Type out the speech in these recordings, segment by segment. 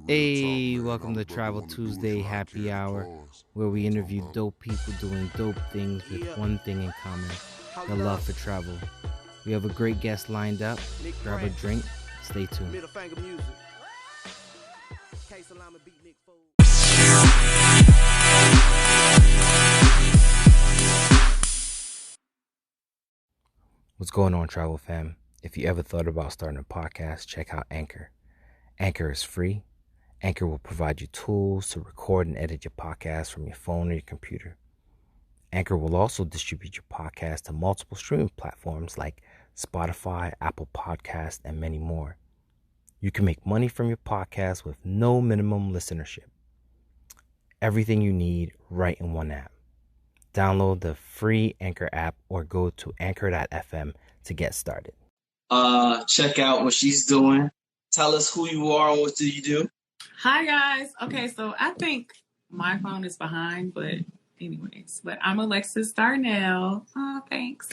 Hey, welcome to Travel Tuesday Happy Hour, where we interview dope people doing dope things with one thing in common, the love for travel. We have a great guest lined up. Grab a drink, stay tuned. What's going on, travel fam? If you ever thought about starting a podcast, check out Anchor. Anchor is free. Anchor will provide you tools to record and edit your podcast from your phone or your computer. Anchor will also distribute your podcast to multiple streaming platforms like Spotify, Apple Podcasts, and many more. You can make money from your podcast with no minimum listenership. Everything you need right in one app. Download the free Anchor app or go to anchor.fm to get started. Check out what she's doing. Tell us who you are and what do you do. Hi, guys. Okay, so I think my phone is behind, but anyways, I'm Alexis Darnell. Oh, thanks.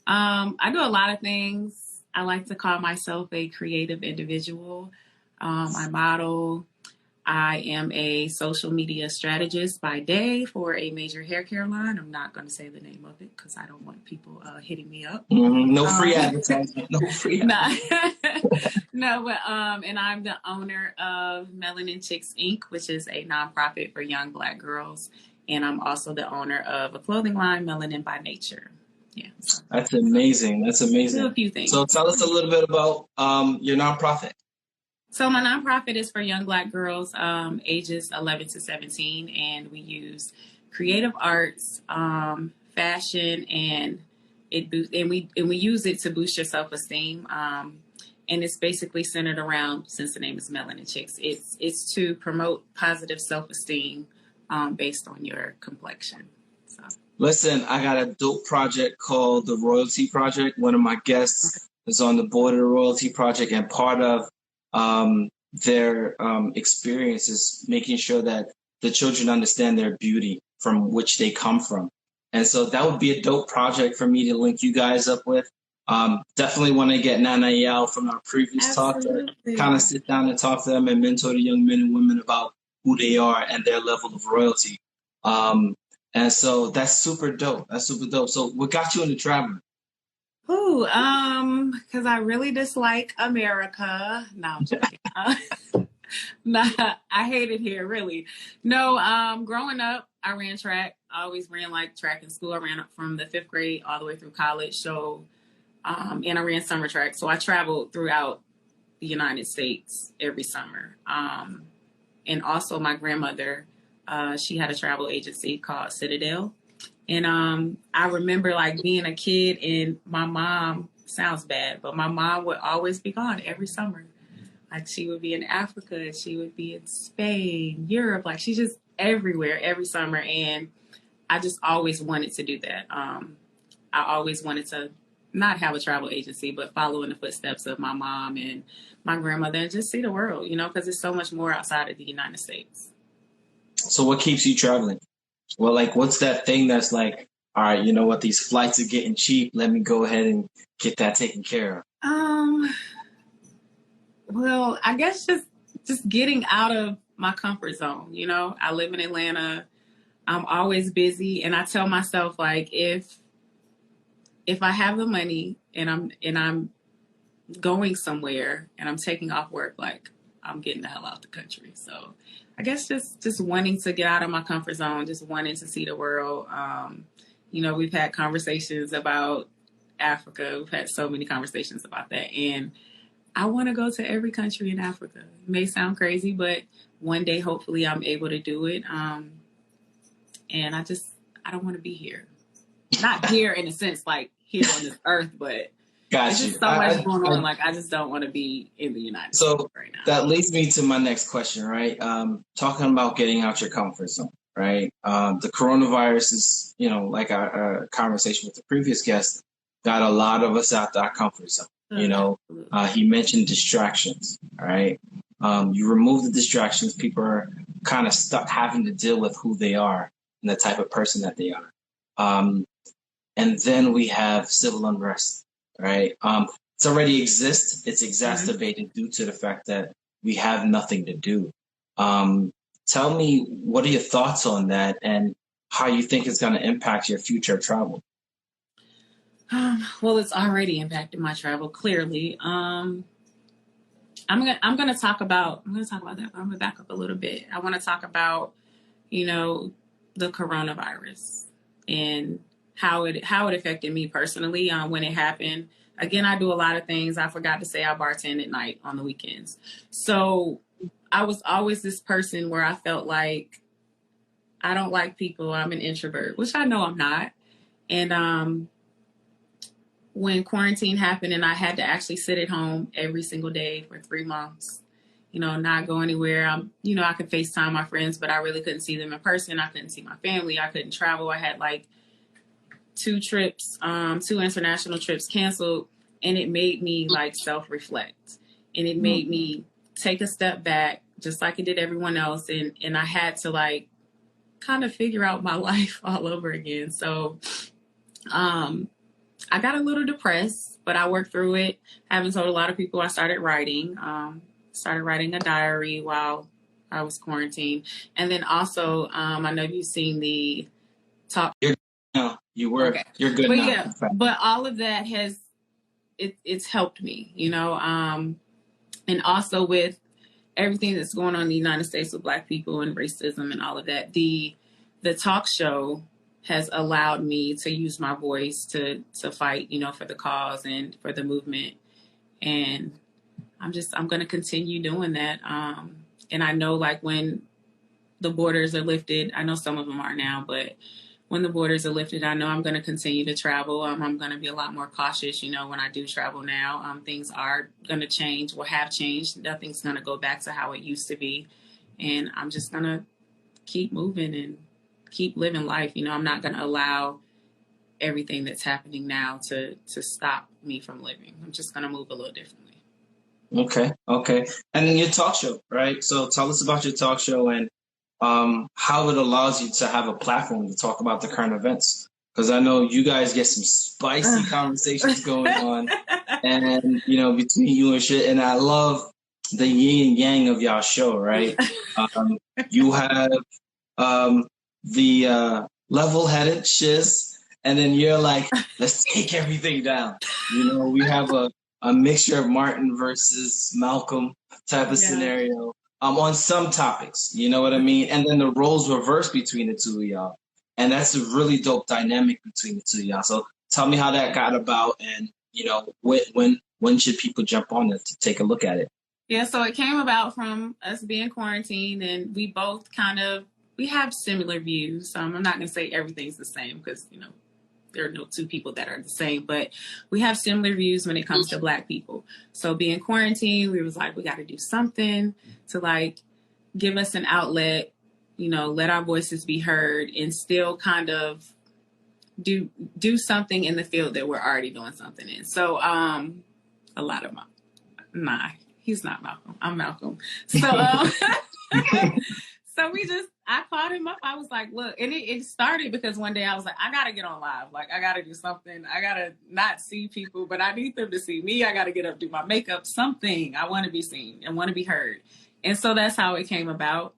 I do a lot of things. I like to call myself a creative individual. I model. I am a social media strategist by day for a major hair care line. I'm not going to say the name of it because I don't want people hitting me up. No free advertisement. No free advertisement. No, but and I'm the owner of Melanin Chicks Inc., which is a nonprofit for young Black girls. And I'm also the owner of a clothing line, Melanin by Nature. Yeah. That's amazing. That's amazing. Do a few things. So tell us a little bit about your nonprofit. So my nonprofit is for young Black girls ages 11 to 17, and we use creative arts, fashion, and we use it to boost your self-esteem. And it's basically centered around, since the name is Melanin Chicks, it's to promote positive self-esteem based on your complexion. So. Listen, I got a dope project called the Royalty Project. One of my guests is on the board of the Royalty Project, and part of their experience is making sure that the children understand their beauty from which they come from. And so that would be a dope project for me to link you guys up with. Definitely want to get Nana Yao from our previous talk to kind of sit down and talk to them and mentor the young men and women about who they are and their level of royalty. And so that's super dope. That's super dope. So what got you into traveling? Because I really dislike America. No, I'm joking. Nah, I hate it here, really. No, growing up, I ran track. I always ran like track in school. I ran from the 5th grade all the way through college. So, and I ran summer track. So I traveled throughout the United States every summer. And also my grandmother, she had a travel agency called Citadel. And I remember like being a kid, and my mom, sounds bad, but my mom would always be gone every summer. Like she would be in Africa, she would be in Spain, Europe, like she's just everywhere every summer. And I just always wanted to do that. I always wanted to not have a travel agency, but follow in the footsteps of my mom and my grandmother and just see the world, because there's so much more outside of the United States. So what keeps you traveling? Well, like, what's that thing that's like, all right, you know what, these flights are getting cheap. Let me go ahead and get that taken care of. Well, I guess just getting out of my comfort zone. I live in Atlanta. I'm always busy, and I tell myself like, if I have the money and I'm going somewhere and I'm taking off work, like I'm getting the hell out the country. So I guess just wanting to get out of my comfort zone, just wanting to see the world. We've had conversations about Africa. We've had so many conversations about that. And I want to go to every country in Africa. It may sound crazy, but one day, hopefully I'm able to do it. And I don't want to be here. Not here in a sense, like here on this earth, but there's just so much going on. Like, I just don't want to be in the United States right now. That leads me to my next question, right? Talking about getting out your comfort zone, right? The coronavirus is, like our conversation with the previous guest, got a lot of us out our comfort zone. He mentioned distractions, right? You remove the distractions, people are kind of stuck having to deal with who they are and the type of person that they are. And then we have civil unrest. Right. It's already exists. It's exacerbated due to the fact that we have nothing to do. Tell me, what are your thoughts on that, and how you think it's going to impact your future travel? Well, it's already impacted my travel clearly. I'm gonna talk about that, but I'm gonna back up a little bit. I want to talk about, you know, the coronavirus and how it affected me personally when it happened. Again, I do a lot of things. I forgot to say I bartend at night on the weekends. So I was always this person where I felt like I don't like people. I'm an introvert, which I know I'm not. And when quarantine happened and I had to actually sit at home every single day for 3 months, not go anywhere. I could FaceTime my friends, but I really couldn't see them in person. I couldn't see my family. I couldn't travel. I had like 2 international trips canceled, and it made me like self-reflect, and it made me take a step back, just like it did everyone else. And I had to like kind of figure out my life all over again. So, I got a little depressed, but I worked through it. I haven't told a lot of people. I started writing a diary while I was quarantined. And then also, I know you've seen the talk. You're good but now. Yeah, but all of that it's helped me, and also with everything that's going on in the United States with Black people and racism and all of that, the talk show has allowed me to use my voice to fight, for the cause and for the movement. And I'm going to continue doing that. And I know like when the borders are lifted, I know some of them are now, but when the borders are lifted, I know I'm going to continue to travel. I'm going to be a lot more cautious, when I do travel now. Things are going to change or have changed. Nothing's going to go back to how it used to be. And I'm just going to keep moving and keep living life. I'm not going to allow everything that's happening now to stop me from living. I'm just going to move a little differently. Okay. And then your talk show, right? So tell us about your talk show and how it allows you to have a platform to talk about the current events. Because I know you guys get some spicy conversations going on, and between you and shit. And I love the yin and yang of y'all show, right? You have the level-headed shiz, and then you're like, let's take everything down. We have a mixture of Martin versus Malcolm type of scenario on some topics, you know what I mean? And then the roles reverse between the two of y'all. And that's a really dope dynamic between the two of y'all. So tell me how that got about, and when should people jump on it to take a look at it? Yeah, so it came about from us being quarantined, and we both we have similar views. I'm not going to say everything's the same because, there are no two people that are the same, but we have similar views when it comes to Black people. So being quarantined, we was like, we got to do something to like give us an outlet, let our voices be heard and still kind of do something in the field that we're already doing something in. So a lot of he's not Malcolm. I'm Malcolm. So so I called him up. I was like, look, and it started because one day I was like, I got to get on live. Like, I got to do something. I got to not see people, but I need them to see me. I got to get up, do my makeup, something. I want to be seen and want to be heard. And so that's how it came about.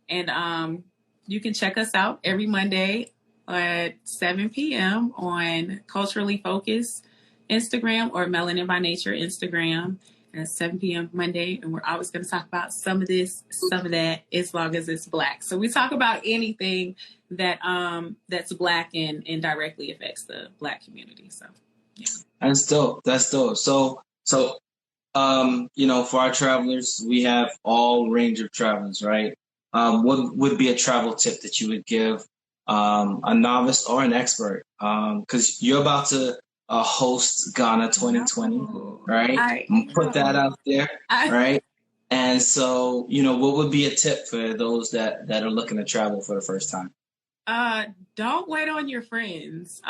And you can check us out every Monday at 7 p.m. on Culturally Focused Instagram or Melanin by Nature Instagram. At 7 p.m. Monday, and we're always going to talk about some of this, some of that, as long as it's Black. So we talk about anything that that's Black and directly affects the Black community. So yeah, that's dope. So for our travelers, we have all range of travelers, right? What would be a travel tip that you would give a novice or an expert? Because you're about to host Ghana 2020, right? Put that out there, right? And so, what would be a tip for those that are looking to travel for the first time? Don't wait on your friends.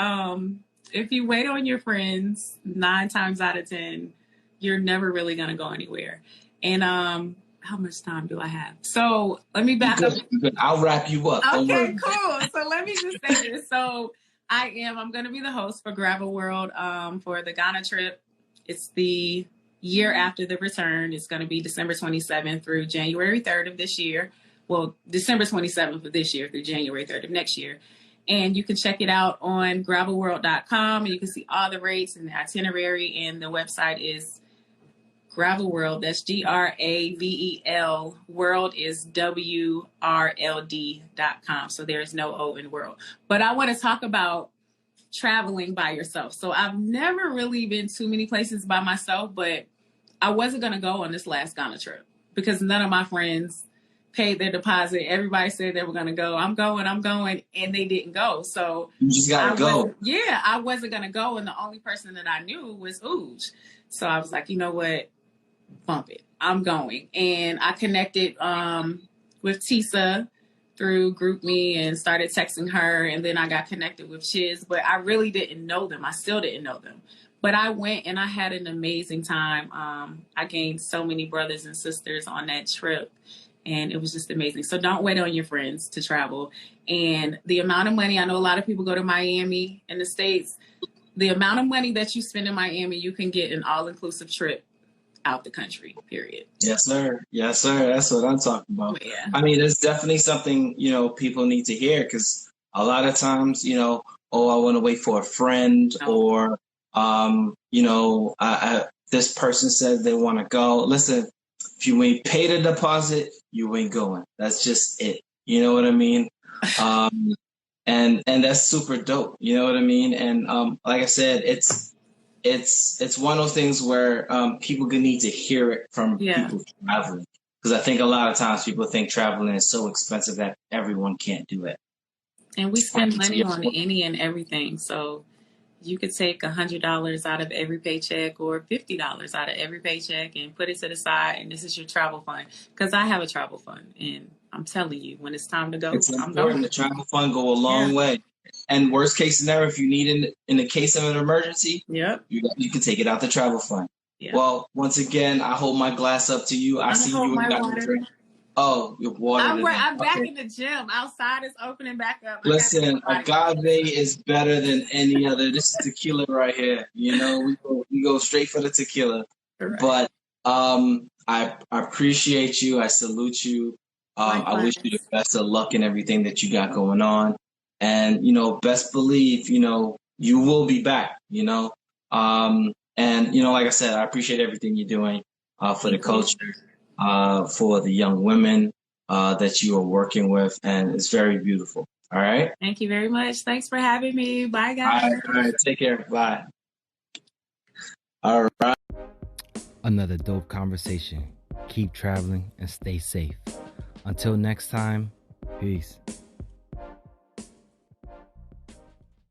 If you wait on your friends, 9 times out of 10, you're never really going to go anywhere. And how much time do I have? So let me back up. I'll wrap you up. Okay, cool. So let me just say this. So I'm going to be the host for Gravel World for the Ghana trip. It's the year after the return. It's going to be December 27th through January 3rd of this year. Well, December 27th of this year through January 3rd of next year. And you can check it out on gravelworld.com, and you can see all the rates and the itinerary. And the website is Gravel World. That's GRAVEL. World is WRLD.com. So there's no O in world. But I want to talk about traveling by yourself. So I've never really been too many places by myself, but I wasn't going to go on this last Ghana trip because none of my friends paid their deposit. Everybody said they were going to go. I'm going, and they didn't go. So you just gotta go. I wasn't going to go, and the only person that I knew was Ooge. So I was like, you know what? Bump it. I'm going. And I connected with Tisa through GroupMe and started texting her, and then I got connected with Chiz, but I really didn't know them. I still didn't know them. But I went and I had an amazing time. I gained so many brothers and sisters on that trip, and it was just amazing. So don't wait on your friends to travel. And the amount of money, I know a lot of people go to Miami in the States. The amount of money that you spend in Miami, you can get an all-inclusive trip out the country, period. Yes, sir. Yes, sir. That's what I'm talking about. Yeah. I mean, it's definitely something, people need to hear, because a lot of times, I want to wait for a friend, or, this person said they want to go. Listen, if you ain't paid a deposit, you ain't going. That's just it. You know what I mean? And that's super dope. You know what I mean? And like I said, it's one of those things where people need to hear it from people traveling. Because I think a lot of times people think traveling is so expensive that everyone can't do it. And we spend money on any and everything. So you could take $100 out of every paycheck or $50 out of every paycheck and put it to the side. And this is your travel fund. Because I have a travel fund. And I'm telling you, when it's time to go, I'm going. The travel fund go a long way. And worst case scenario, if you need it in the case of an emergency, you can take it out the travel fund. Yep. Well, once again, I hold my glass up to you. I see you got your drink. Oh, your water. I'm back in the gym. Outside is opening back up. Listen, agave is better than any other. This is tequila right here. We go straight for the tequila. Right. But I appreciate you. I salute you. I wish you the best of luck in everything that you got going on. And, best believe, you will be back, and, like I said, I appreciate everything you're doing for the culture, for the young women that you are working with. And it's very beautiful. All right. Thank you very much. Thanks for having me. Bye, guys. All right. Take care. Bye. All right. Another dope conversation. Keep traveling and stay safe. Until next time, peace.